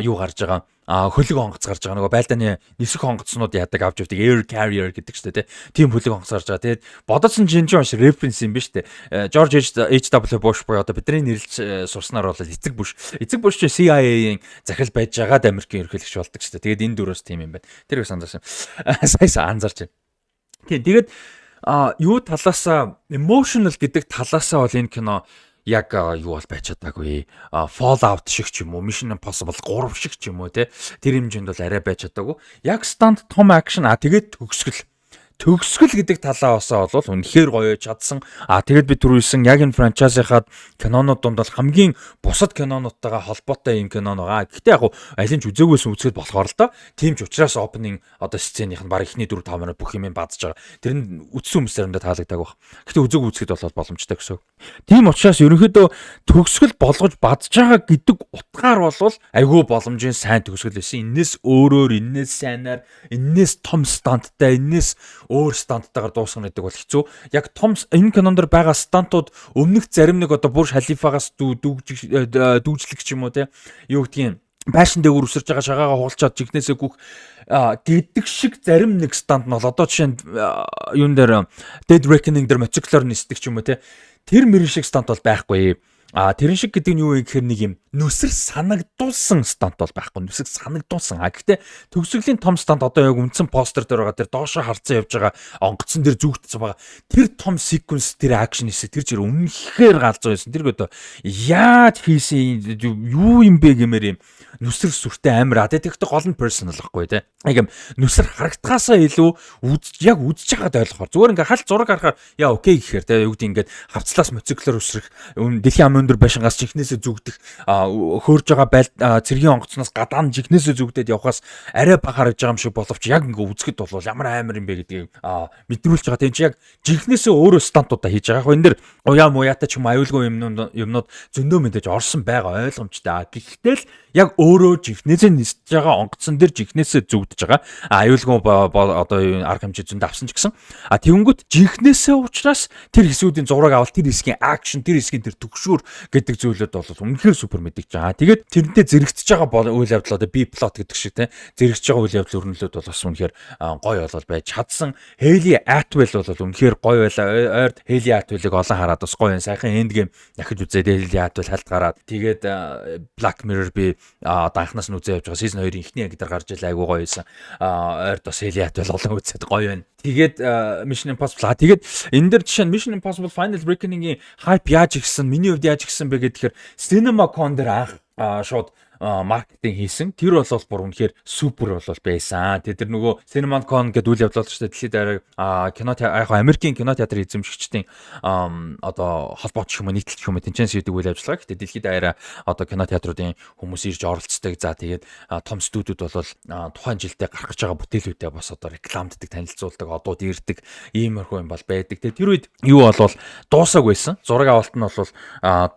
юу гарч байгаа. Хөлөг онгоц гарч байгаа. Нөгөө байлдааны нисэх онгоцнууд яадаг авч явдаг air carrier гэдэг ч тийм хөлөг онгоц гарч байгаа. Тэгээд бодоцсон жинжин маш reference юм биш үү? George H.W. Bush буюу одоо бидний нэрлж сурснаар бол эцэг Bush. Эцэг Bush ч CIA-ийн захирал байж байгаад Америкийн ерөнхийлөгч болдог ч тэгээд энэ дөрөөс тийм юм байна. Тэр бас анзаарсан. Сая анзаарч байна. Тэгээд юу талаасаа emotional гэдэг талаасаа бол энэ кино яг юу бол байж чадаагүй. Fallout шиг ч юм уу, Mission Impossible 3 шиг ч юм уу те. Тэр хэмжээнд бол арай байж чадаагүй. Яг stand том action тэгээд төгсгөл гэдэг талаасаа бол үнэхээр гоё чадсан. Тэгээд би түрүүлсэн яг энэ франчайзынхаа кинонууд донд бол хамгийн бусад кинонуудтайгаа холбоотой юм кино байгаа. Гэхдээ яг аль нь ч үзээгүйсэн үзэхэд болохоор л доо. Тийм ч учраас opening одоо сценийх нь баг ихний 4-5 минут бүх юм баазж байгаа. Тэр нь үдсэн хүмүүс заримдаа таалагддаг баг. Гэхдээ үзээгүй үзэхэд бол боломжтой гэсэн. Тийм учраас ерөнхийдөө төгсгөл болгож баазж байгаа гэдэг утгаар бол айгүй боломжийн сайн төгсгөл байсан. Энээс өөрөөр, энээс сайнаар, энээс том станттай, энээс өөр станттайгаар дуусгах гэдэг бол хэцүү. Яг том энэ кинонд байгаа стантууд өмнөх зарим нэг одоо Бурж Халифагаас дүүжлэх ч юм уу те. Юу гэдгийг байшин дээр үсэрж байгаа шагаагаа хуулчаад жигнэсээ гүөх гэдэг шиг зарим нэг стант нь бол одоо жишээ нь юун дээр Dead Reckoning дээр мотоциклоор нисдэг ч юм уу те. Тэр мөрөн шиг стант бол байхгүй. тэрэн шиг гэдэг нь юу вэ гэхээр нэг юм нүсэр санагдуулсан стант бол байхгүй. Нүсэр санагдуулсан. Гэхдээ төгсгөлийн том стант одоо яг үндсэн постэр дээр байгаа тэр доошоо харцсан явж байгаа онгоцон дээр зүгтсэн байгаа. Тэр том секвенс тэр акшн хийсэн тэр жир үнэхээр галзуу байсан. Тэр одоо яаж хийсэн юу юм бэ гэмээр юм нүсэр сүртэй амир тэгэхдээ гол нь personal байхгүй те. Яг юм нүсэр харагдахаасаа илүү яг үзэж байгаад ойлгохоор зүгээр ингээ халт зураг харахаар яа окей гэхээр те юу гэдэг ингээд хавцлаас моциклоор өсрөх дэлхийн ам өндөр байшингаас чихнээсээ зүгдэх хөөрж байгаа цэргийн онгоцноос гадаа нь чихнээсээ зүгдээд явхаас арай бага харагдж байгаа юм шиг боловч яг ингээ үзэхэд бол ямар амир юм бэ гэдгийг мэдрүүлж байгаа. Тийм чи яг чихнээсээ өөрөө стантуудаа хийж байгаа. Яг энэ дэр уяа муяата ч юм аюулгүй юмнууд зөндөө мэдээж орсон байгаа ойлгомжтой. Гэхдээ л яг өөрөө жихнээсээ нисэж байгаа онгоцсон дээр жихнээсээ зүгдэж байгаа. Аюулгүй одоо арга хэмжээ зөнд авсан ч гэсэн. Тэгэнгүүт жихнээсээ уучраас тэр хэсүүдийн зураг авалт, тэр хэсгийн акшн, тэр хэсгийн тэр төгшүүр гэдэг зүйлүүд бол үнэхээр супер мэдээж байгаа. Тэгээд тэрнтэй зэрэгтэж байгаа үйл явдал одоо би плот гэдэг шиг те зэрэгтэж байгаа үйл явдал өрнөлүүд бол бас үнэхээр гоё болол байж чадсан. Хейли Атвелл бол үнэхээр гоё байлаа. Ойрд Хейли Атвеллыг олон хараад бас гоё сайхан энд гейм дахиж үзээд Хейли Атвелл халт гараад тэгээд Black Mirror би одоо анхнаас нь үзээ явж байгаа season 2-ын эхний яг дээр гарч илээ айгуу гоё байсан. Ойрд бас Хейли Атвелл олон үзээд гоё байна. Тэгээд Mission Impossible. Тэгээд энэ дээр жишээ нь Mission Impossible Final Reckoning-ийн hype яаж игсэн, миний хувьд яаж игсэн бэ гэхээр CinemaCon дээр анх шууд маркетинг хийсэн. Тэр бол бүр үнэхээр супер бол байсан. Тэр нөгөө CinemaCon гэдэг үйл явдал шүү дээ. Дэлхийд дараа кино яг Америкийн кино театрын эзэмшигчдийн одоо холбоот гэх юм нийтлэл гэх юм тэнцэнс хийдэг үйл ажиллагаа. Гэхдээ дэлхийд дараа одоо кино театруудын хүмүүс ирж оролцдог. За тэгээд том студиуд бол тухайн жилдээ гарах гэж байгаа бүтээлүүдээ бас одоо рекламддаг, танилцуулдаг, одууд ирдэг иймэрхүү юм бол байдаг. Тэгээд тэр үед юу болвол дуусааг байсан. Зураг авалт нь бол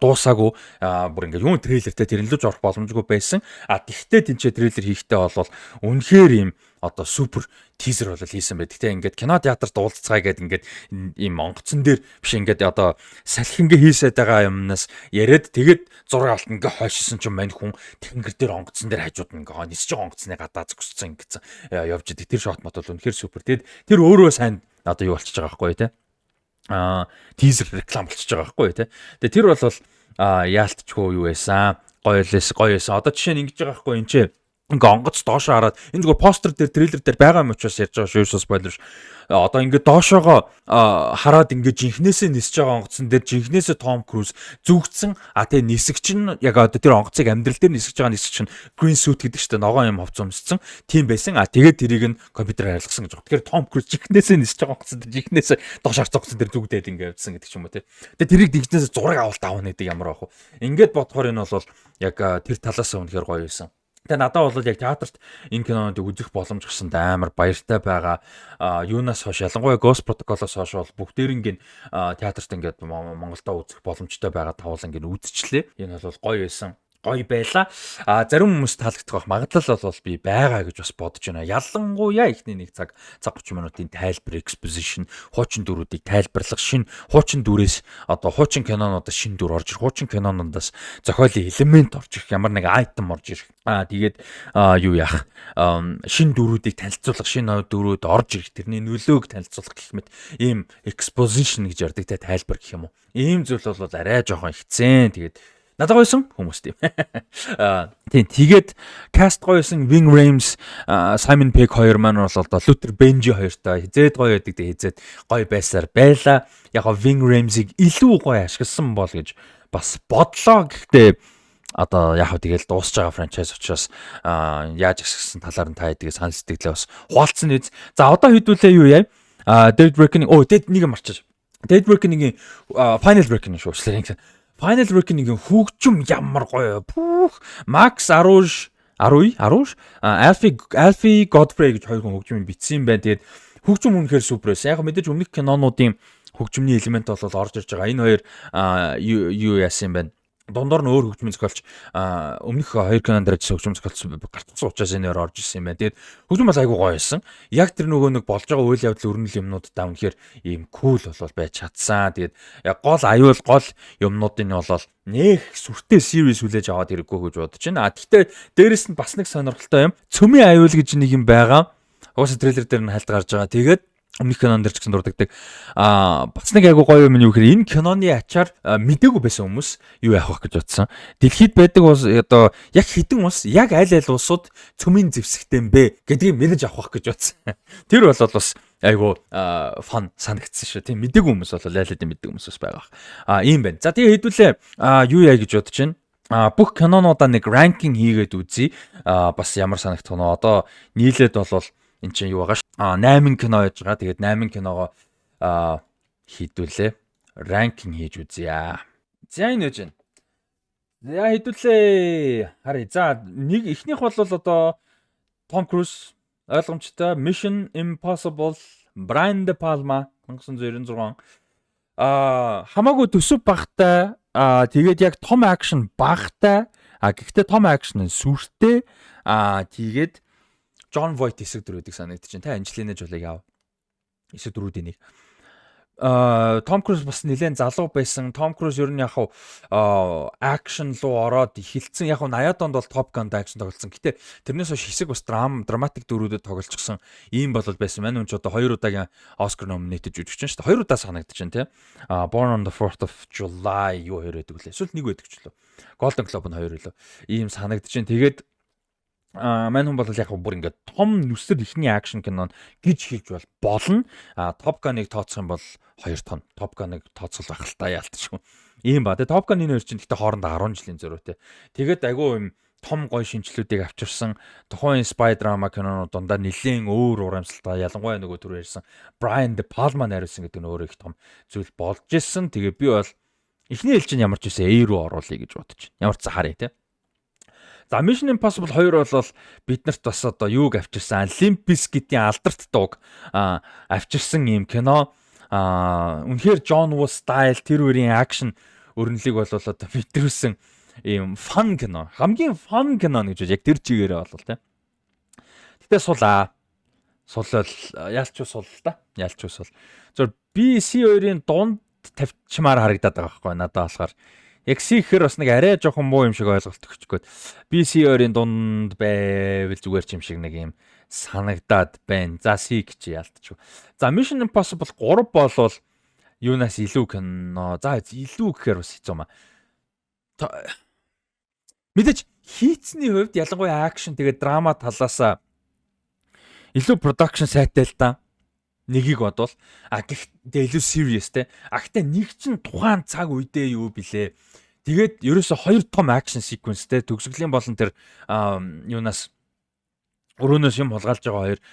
дуусаагүй бүр ингээд юун трейлертэй тэрнлэж орох боломжгүй байсан. Тэгтээ тэнцээ трейлер хийхдээ бол үнэхээр юм одоо супер тизер бол хийсэн байдаг. Тэ ингээд кино театрт уулзцагаа гэдэг ингээд ийм онгоцон дээр биш ингээд одоо салхингээ хийсэд байгаа юмнаас яриад тэгээд зураг авалт ингээ хойшсон ч юм мань хүн тэнгэр дээр онгоцон дээр хажууд ингээ нисэж байгаа онгоцны гадаа зөкссөн ингэсэн явж идэг. Тэр шот мод бол үнэхээр супер. Тэгээд тэр өөрөө сайн одоо юу болчихж байгаа байхгүй те. Тизер реклам болчихж байгаа байхгүй те. Тэгээд тэр бол яалтчгүй юу байсан. Гоё байсан. Одоо жишээ нь ингэж байгаа байхгүй энэ ч ингээ онгоц доошоо хараад энэ зүгээр постэр дээр трейлер дээр байгаа юм учраас ярьж байгаа шүү спойлер. Одоо ингээ доошоогоо хараад ингээ жинхнээсээ нисэж байгаа онгоцсон дээр жинхнээсээ Том Круз зүгцсэн. Тэгээ нисэгч нь яг одоо тэр онгоцыг амьдрал дээр нисэж байгаа нисэгч нь green suit гэдэг чинь ногоон юм ховц өмссөн. Тийм байсан. Тэгээд тэрийг нь компьютераар харилцсан гэж байна. Тэгэхээр Том Круз жинхнээсээ нисэж байгаа онгоцсон дээр жинхнээсээ доош харцсан онгоцсон дээр зүгдээд ингээ явдсан гэдэг ч юм уу те. Тэгээд тэрийг дигнээс зураг авалт аавна гэдэг ямар байх вэ? Ингээд бодохоор энэ бол яг тэр талаас нь үнэхээр гоё байсан. Тэгээ надад бол яг театрт энэ киноныг үзэх боломж өгсөнд амар баяртай байгаа. Юунаас хойш ялангуяа Ghost Protocol-оос хойш бол бүгдээрингийн театрт ингээд Монголдо үзэх боломжтой байгаа тавал ингээд үзчихлээ. Энэ бол гоё байсан. Гоё байла. Зарим хүмүүс таалагдах магадлал бол би байгаа гэж бас бодож байна. Ялангуяа ихний нэг цаг 30 минутын тайлбар exposition, хуучин дүрүүдийг тайлбарлах, шинэ хуучин дүрээс одоо хуучин кинонуудаас шинэ дүр орж ирэх, хуучин кинонуудаас зохиолын элемент орж ирэх, ямар нэг item орж ирэх. Тэгээд юу яах? Шинэ дүрүүдийг танилцуулах, шинэ дүрүүд орж ирэх, тэрний нөлөөг танилцуулах гэх мэт ийм exposition гэж ярддаг те тайлбар гэх юм уу. Ийм зүйл бол арай жоохон хэцэн. Тэгээд надад гойсон хүмүүс тийм. Тийм тэгээд каст гойсон Ving Rhames, Simon Pegg хоёр маань бол одоо Luther Benji хоёртой хизээд гоё байдаг дээ хизээд гоё байсаар байла. Яг Ving Rhames-ийг илүү гоё ашигласан бол гэж бас бодлоо. Гэхдээ одоо яг тэгэл дуусж байгаа франчайз учраас яаж ашигласан талаар нь та хэдийгээр сан сэтгэлээ бас хуалцсан үз. За одоо хэдүүлээ юу яа? Dead Reckoning Dead нэг юм марчиж. Dead Reckoning-ийн Final Reckoning шүүслэр. Final Reckoning-ийн хөгжим ямар гоё. Max Arush, Alfie Godfrey гэж хоёр хүн хөгжмийг бичсэн юм байна. Тэгээд хөгжим үнэхээр супер байсан. Яг мэдээж өмнөх кинонуудын хөгжмийн элемент бол орж ирж байгаа. Энэ хоёр юу яасан юм байна. Дундор нь өөр хөгжмийн зохиолч өмнөх хоёр кинонд дээрж хөгжим зохиолч гартсан учраас энэ хоёр орж ирсэн юм байна. Тэгээд хөгжим бол айгүй гоё байсан. Яг тэр нөгөө нэг болж байгаа үйл явдал өрнөл юмнуудаа үнэхээр ийм кул бол байж чадсан. Тэгээд яг гол аюул гол юмнуудын бол нэх сүртэй series хүлээж аваад хэрэггүй гэж бодож байна. Гэхдээ дээрэс нь бас нэг сонирхолтой юм. Цөмийн аюул гэж нэг юм байгаа. Угаасаа трейлер дээр нь хальт гарч байгаа. Тэгээд өмнөх кинон дэр ч гэсэн дурддаг. Бас нэг айгу гоё юм нь юу гэхээр энэ киноны ачаар мдэггүй байсан хүмүүс юу яах вэ гэж бодсон. Дэлхийд байдаг улс одоо яг хэдэн улс яг аль аль улсууд цөмийн зэвсэгтэй юм бэ гэдгийг мэдэж авах гэж бодсон. Тэр бол бас айгу фан санагдсан шүү. Тийм мдэггүй хүмүүс бол аль аль мэддэг хүмүүс бас байгаа. Ийм байна. За тэгээ хэдүүлээ юу яа гэж бодож байна. Бүх кинонуудаа нэг ранкинг хийгээд үзье. Бас ямар санагдах нь одоо нийлээд бол эн чинь юу байгаа ш 8 кино яж байгаа. Тэгээд 8 киногоо хийдүүлээ. Ранкинг хийж үзье. За энэ үж байна. За хэдүүлээ. Харъя. За нэг эхнийх бол одоо Том Круз ойлгомжтой Mission Impossible Brian De Palma 1996 хамаагүй төсөв багтай тэгээд яг том акшн багтай гэхдээ том акшн нь сүртэй тэгээд John Voight хэсэг дөрүүдийг санагдчих чинь те Angelina Jolie яав. Хэсэг дөрүүдийн нэг. Том Круз бас нэлээд залуу байсан. Том Круз ер нь яг акшн руу ороод эхэлсэн. Яг 80-аад онд бол Top Gun акшн тоглолцсон. Гэтэ тэрнээс хойш хэсэг бас драматик дөрүүдэд тоглолцсон. Ийм болол байсан. Манай хүн ч одоо 2 удаагийн Oscar nominated жүжигчин шүү дээ. 2 удаа санагдаж байна те. Born on the 4th of July юу 2 байдаг лээ. Эсвэл 1 байдаг ч лөө. Golden Globe нь 2 лөө. Ийм санагдаж байна. Тэгээд мань хүн бол яг бүр ингээд том нүсэр ихний акшн кинон гэж хэлж болно. Top Gun-ыг тооцох юм бол 2 тонн. Top Gun-ыг тооцол байх л та яалтчгүй. Ийм ба. Тэгээ Top Gun энэ хоёр чинь гэхдээ хоорондоо 10 жилийн зөрүүтэй. Тэгээд айгүй юм том гой шинжлэлүүдийг авчирсан. Тухайн spy drama кинонууд дундаа нэлээд өөр урамсалтай. Ялангуяа нөгөө түр ярьсан Brian De Palma найруулсан гэдэг нь өөрөө их том зүйл болж ирсэн. Тэгээ би бол эхний хэл чинь ямар ч үсэн A руу оруулъя гэж бодож байна. Ямар ч харъя те. За Mission Impossible 2 бол биднэрт бас одоо юуг авчирсан Limp Bizkit-ийн алдарт дууг авчирсан юм кино. Үнэхээр John Woo style тэр үрийн акшн өрнөлийг бол одоо битрүүлсэн ийм фан кино. Хамгийн фан кино гэж яг тэр чигээрээ бол тэ. Гэтэ сулаа. Сулал яалч уу сул та. Яалч уу сул. Зөв BC2-ийн дунд тавьчмаар харагдаад байгаа байхгүй надад болохоор. Яг C-хэр бас нэг арай жоохон муу юм шиг ойлголт өгчгөөд BC2-ийн дунд байвал зүгээр ч юм шиг нэг юм санагдаад байна. За C гэж яалтчих. За Mission Impossible 3 болвол юунаас илүү кино. За илүү гэхээр бас хэцүү маа. Мэдээж хийцний хувьд ялангуяа акшн тэгээд драма талаасаа илүү production сайтай л да. Нэгийг бодвол гэхдээ илүү serious те. Гэхдээ нэг чинь тухайн цаг үедээ юу билээ. Тэгээд ерөөсө 2 том action sequence те төгсгөлийн болон тэр юунаас өрөөнөөс юм хулгайлж байгаа хоёр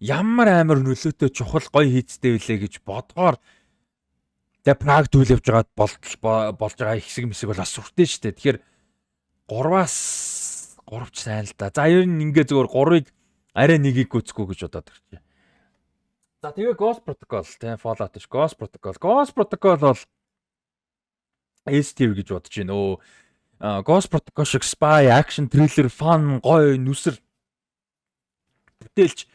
ямар амар нөлөөтэй чухал гоё хийцтэй билээ гэж бодгоор тэгээ Праг дүүл явж байгаад болж байгаа хэсэг мэсэг бол бас сүртэй шүү дээ. Тэгэхээр 3-аас 3 ч сайн л да. За ер нь ингээ зөвөр 3-ыг арай нэгийг гүцэхгүй гэж бодоод ирчихэ. За тэгээ Ghost Protocol те Fallout ш Ghost Protocol бол S-tier гэж бодож байна. Ghost Protocol шиг spy action thriller fun гоё нүсэр бүтээлч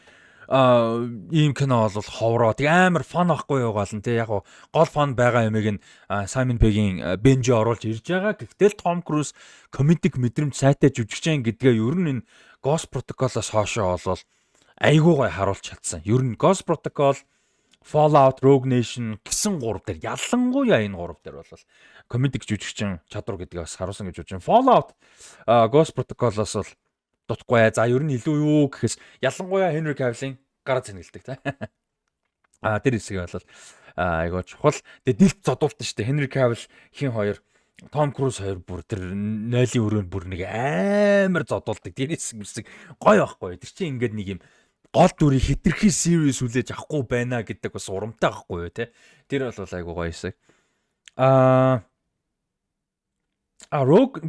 ийм кино бол ховроо тэг амар фан ахгүй юугаал нь те яг гол фан байгаа юмыг нь Simon Pegg-ийн Benji оруулж ирж байгаа. Гэхдээ Tom Cruise комедик мэдрэмж сайтай жүжигчин гэдгээ ер нь энэ Ghost Protocol-оос хоошоо бол айгуу гой харуулж чадсан. Ер нь Ghost Protocol, Fallout, Rogue Nation гэсэн 3 дээр ялангуяа энэ 3 дээр бол комедик жүжигчин чадвар гэдгийг бас харуулсан гэж бодож байна. Fallout, Ghost Protocol-оос бол дутхгүй. За ер нь илүү юу гэхээс ялангуяа Henry Cavill-ийн гараа цэнгэлдэг та. Тэр хэсэг бол айгуу чухал. Тэгээ дилт зодуулсан шүү дээ. Henry Cavill хин хоёр Tom Cruise хоёр бүр тэр нойлын өрөөнд бүр нэг амар зодуулдаг. Тэр хэсэг гоё байхгүй. Тэр чинь ингээд нэг юм гол дүрийг хитрхи serious хүлээж авахгүй байна гэдэг бас урамтай байхгүй юу те. Тэр бол айгуу гоё хэсэг. Rogue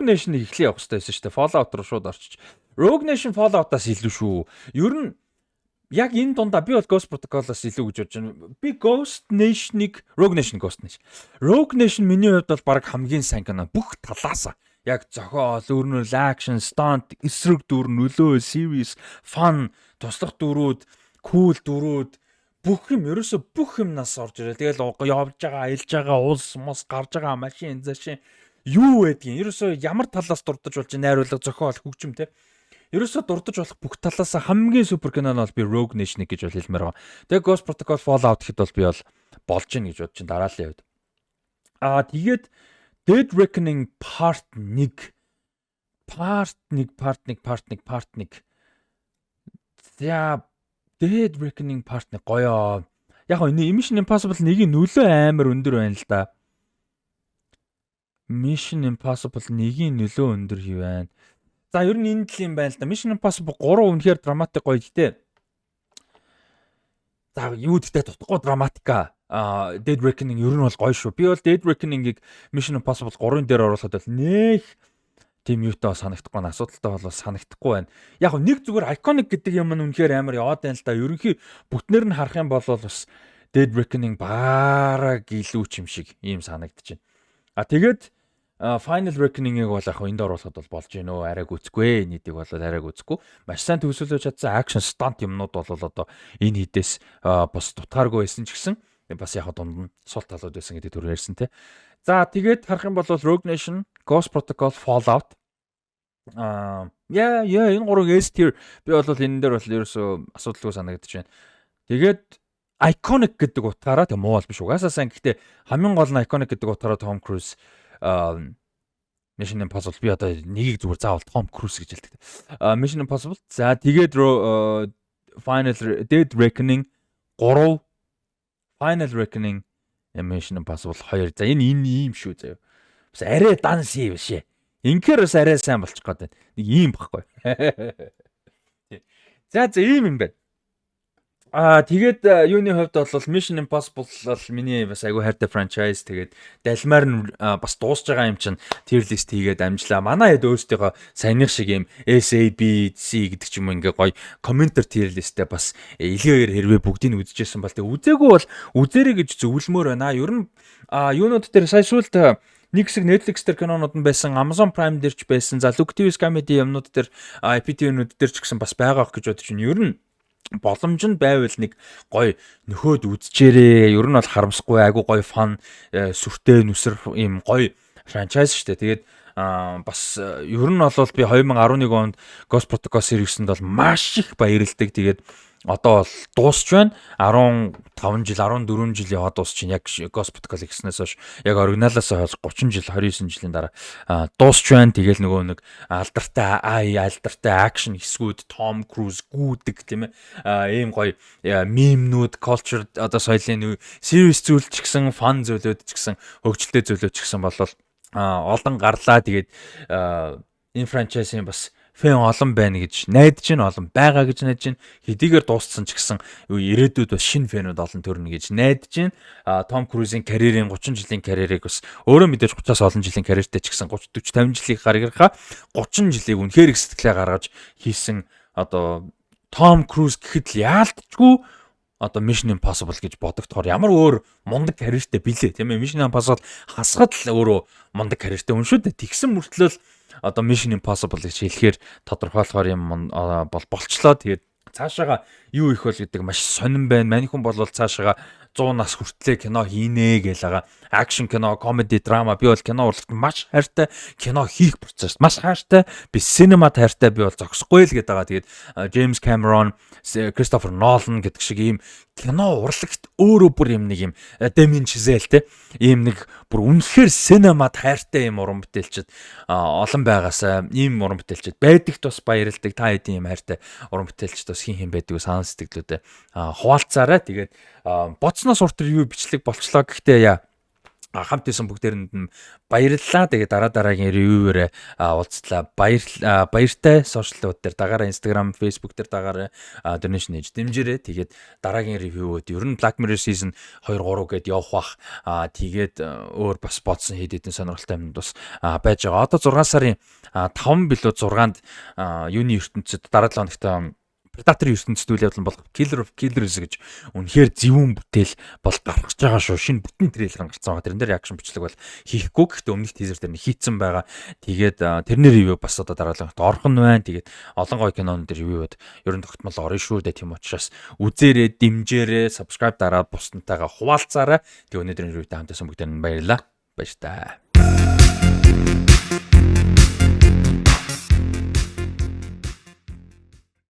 Nation-ыг эхлэе явах хэрэгтэй байсан шүү дээ. Fallout руу шууд орчих. Rogue Nation Fallout-аас илүү шүү. Ер нь яг энэ дундаа би бол Ghost Protocol-аас илүү гэж бодож байна. Би Rogue Nation миний хувьд бол баг хамгийн сайн кино. Бүх талаасаа. Яг зохиол, өрнөл, action, stunt, эсрэг дүр, нөлөө, series, fun, туслах дүрүүд, cool дүрүүд бүх юм ерөөсө бүх юмнаас орж ирээ. Тэгэл явж байгаа, аялж байгаа, улс мос гарч байгаа машин, зашин юу байдгийг ерөөсөө ямар талаас дурдж болж найруулга, зохиол, хөгжим те. ерөөсө дурдж болох бүх талаас хамгийн супер кино нь бол би Rogue Nation гэж бол хэлмээр байгаа. Тэгээ Ghost Protocol Fallout гэхэд бол би бол болж гин гэж бодож чинь дараалын үед. Тэгээд Dead Reckoning Part 1 За Dead Reckoning Part 1 гоё. Яг энэ Mission Impossible 1-ийн нөлөө амар өндөр байна л да. Mission Impossible 1-ийн нөлөө өндөр хий байна. За ер нь энэ л юм байна л да. Mission Impossible 3 үнэхээр драматик гоё гэхдээ. За юу гэдэгтэй тутахгүй драматика. Dead Reckoning ер нь бол гоё шүү. Би бол Dead Reckoning-ийг Mission Impossible 3-ын дээр оруулахад бол нэх тийм юутай санагдахгүй байна. Асуудалтай бол санагдахгүй байна. Яг нэг зүгээр iconic гэдэг юм нь үнэхээр амар яваад байна л да. Ерөнхий бүтнээр нь харах юм бол бас Dead Reckoning бараг илүү ч юм шиг ийм санагдаж байна. Тэгээд Final Reckoning-ийг бол яг энд оруулахад бол болж гинөө арай гүцгүй. Нийтийг бол арай гүцгүй. Маш сайн төвсөлж чадсан action stunt юмнууд бол одоо энэ хідээс бас дутгааргүй байсан ч гэсэн бас яг дунд нь сул талууд байсан гэдэг төр ярьсан те. За тэгээд харах юм бол Rogue Nation, Ghost Protocol, Fallout. Энэ гурав S tier би бол энэ дээр бол ерөөсөө асуудалгүй санагдаж байна. Тэгээд iconic гэдэг утгаараа тэг муу бол биш угаасаа сайн. Гэхдээ хамгийн гол нь iconic гэдэг утгаараа Tom Cruise Mission Impossible би одоо нэгийг зүгээр заавал Tom Cruise гэж хэлдэг. Mission Impossible. За тэгээд Final Dead Reckoning 3, Final Reckoning, Mission Impossible 2. За энэ ийм шүү заяа. Бас арай данс юм шээ. Инхээр бас арай сайн болчих гээд байна. Нэг ийм баггүй. За ийм юм байна. Тэгээд юуны хувьд бол Mission Impossible бол миний бас айгүй хайртай franchise. Тэгээд далмаар нь бас дуусж байгаа юм чинь tier list хийгээд амжлаа. Манай хэд өөрсдийнхөө саяных шиг юм SABC гэдэг ч юм ингээ гоё комментер tier listтэй бас илгээгээр хэрвээ бүгдийг үзчихсэн бол тэг үзээгүй бол үзээрэй гэж зөвлөмөр байна. Ер нь юунууд дээр сая сүүлд нэг хэсэг Netflix дээр кинонууд нь байсан, Amazon Prime дээр ч байсан. За Look TV comedy юмнууд дээр IPTV-нууд дээр ч гэсэн бас байгаа гэж бодож байна. Ер нь боломж нь байвал нэг гоё нөхөд үзчихээрээ. Ер нь бол харамсахгүй айгу гоё фан сүртэй нүсэр ийм гоё франчайз шүү дээ. Тэгээд бас ер нь бол би 2011 онд Ghost Protocol series-нд бол маш их баярлдаг. Тэгээд одоо бол дуусч байна. 14 жил яваад дуусч чинь яг Ghost Protocol гэснээс хойш яг оригиналаас хойш 30 жил 29 жилийн дараа дуусч байна. Тэгэл нөгөө нэг алдартай акшн хэсгүүд Tom Cruise гүйдэг тийм ээ. Ийм гоё мемнүүд, culture одоо соёлын series зүйл ч гэсэн fun зүйлүүд ч гэсэн хөгжилтэй зүйлүүд ч гэсэн болол олон гарлаа. Тэгээд энэ franchise-ийн бас фэн олон байна гэж найдаж байна, олон байгаа гэж найдаж байна. Хэдийгээр дууссан ч гэсэн ирээдүйд бас шинэ фэнүүд олон төрнө гэж найдаж байна. Том Крузийн карьерийн 30 жилийн карьерийг бас өөрөө мэдээж 30-аас олон жилийн карьертэй ч гэсэн 30, 40, 50 жилийн гаргийнхаа 30 жилийг үнэхээр их сэтгэлээ гаргаж хийсэн одоо Том Круз гэхэд л яалтчгүй одоо Mission Impossible гэж бодогдохоор ямар өөр мундаг карьертэй билээ тийм ээ. Mission Impossible хасгад л өөрөө мундаг карьертэй хүн шүү дээ. Тэгсэн мөртлөө одоо Mission Impossible гэж хэлэхээр тодорхойлохоор юм бол болчлоо. Тэгээд цаашаага юу их бол гэдэг маш сонирн байна. Маний хүн бол цаашаага 100 нас хүртлээр кино хийнэ гэж байгаа. Акшн кино, комеди, драма би бол кино урлагт маш хайртай. Кино хийх процесс маш хайртай. Би синема хайртай би бол зогсохгүй л гэдэг байгаа. Тэгээд Джеймс Камерон, Кристофер Нолан гэдэг шиг ийм кино урлагт өөрөө бүр юм нэг юм Damien Chazelle те ийм нэг бүр үнэхээр синемад хайртай юм уран бүтээлчд олон байгаасаа ийм уран бүтээлчд байдагт бас баярлдаг. Та хэдийн юм хайртай уран бүтээлчд бас хин байдаг санаа сэтгэлдүүдээ хуваалцаарай. Тэгээд боцноос уртэр юу бичлэг болчлоо. Гэхдээ хамт исэн бүгдээрэнд нь баярлалаа. Тэгээд дараагийн ревювээр уулзлаа. Баяртай сошиалууд дээр дагаараа Instagram, Facebook дээр дагаараа donation хийж дэмжээрэй. Тэгээд дараагийн ревюуд ер нь Black Mirror season 2 3 гээд явах бах. Тэгээд өөр бас бодсон хэд хэдэн сонирхолтой юмд бас байж байгаа. Одоо 6 сарын 5 билүү 6-нд юуны ертөнцид дараа 7 хоногт Predator ертөнцид үйл явдал болох Killer of Killers гэж үнэхээр зөвүүн бүтээл бол гарч байгаа шүү. Шинэ бүтэн трейлер гарцсан байгаа. Тэрэн дээр акшн бичлэг бол хийхгүй. Гэхдээ өмнөх тийзер дээр хийцэн байгаа. Тэгээд тэрний ревю бас одоо дараалагт орох нь байна. Тэгээд олон гоё кинонууд ревюуд ерөн тогтмол орно шүү дээ. Тийм учраас үзээрэй, дэмжээрэй, subscribe дараад бусдантайгаа хуваалцаарай. Тэгээд өнөөдрийн ревютэй хамтсан бүгдээр нь баярлалаа. Баяр таа.